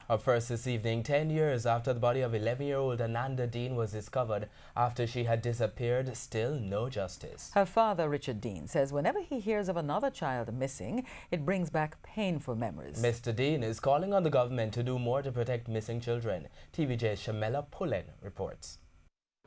Up first this evening, 10 years after the body of 11-year-old Ananda Dean was discovered after she had disappeared, still no justice. Her father, Richard Dean, says whenever he hears of another child missing, it brings back painful memories. Mr. Dean is calling on the government to do more to protect missing children. TVJ's Shamela Pullen reports.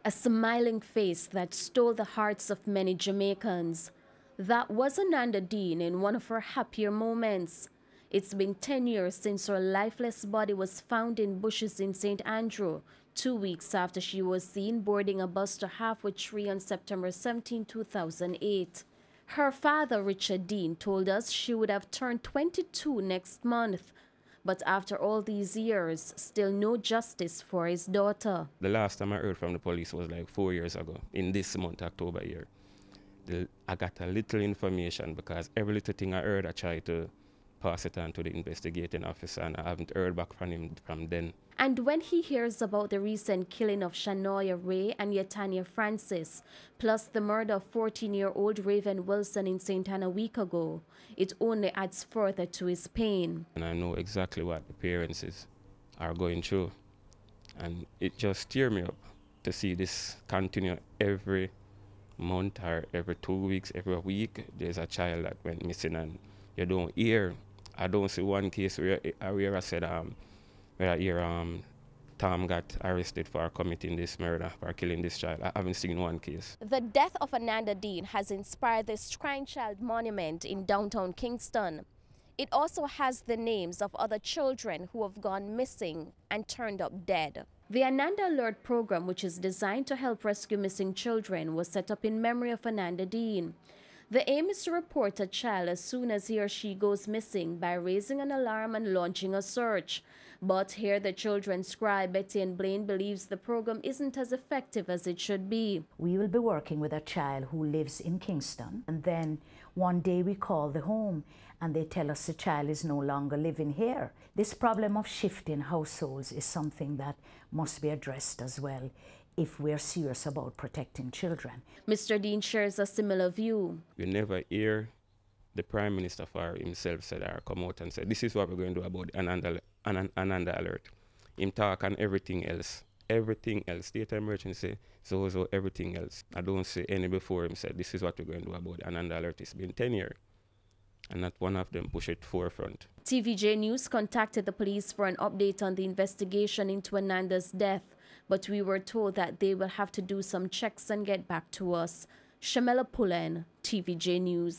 A smiling face that stole the hearts of many Jamaicans. That was Ananda Dean in one of her happier moments. It's been 10 years since her lifeless body was found in bushes in St. Andrew, 2 weeks after she was seen boarding a bus to Halfway Tree on September 17, 2008. Her father, Richard Dean, told us she would have turned 22 next month. But after all these years, still no justice for his daughter. The last time I heard from the police was like 4 years ago, in this month, October year. I got a little information because every little thing I heard, I tried to pass it on to the investigating officer, and I haven't heard back from him from then. And when he hears about the recent killing of Shanoya Ray and Yatanya Francis, plus the murder of 14-year-old Raven Wilson in St. Anna a week ago, it only adds further to his pain. And I know exactly what the parents are going through. And it just tears me up to see this continue every month or every 2 weeks, every week. There's a child that went missing and you don't hear. I don't see one case where I said Tom got arrested for committing this murder, for killing this child. I haven't seen one case. The death of Ananda Dean has inspired this Crying Child Monument in downtown Kingston. It also has the names of other children who have gone missing and turned up dead. The Ananda Alert program, which is designed to help rescue missing children, was set up in memory of Ananda Dean. The aim is to report a child as soon as he or she goes missing by raising an alarm and launching a search. But here the children's cry, Betty and Blaine, believes the program isn't as effective as it should be. We will be working with a child who lives in Kingston, and then one day we call the home and they tell us the child is no longer living here. This problem of shifting households is something that must be addressed as well if we're serious about protecting children. Mr. Dean shares a similar view. You never hear the Prime Minister for himself said or come out and say, this is what we're going to do about Ananda Alert. Him talk on everything else. Everything else. State of emergency, so everything else. I don't see any before him said, this is what we're going to do about Ananda Alert. It's been 10 years. And not one of them push it forefront. TVJ News contacted the police for an update on the investigation into Ananda's death, but we were told that they will have to do some checks and get back to us. Shamela Pullen, TVJ News.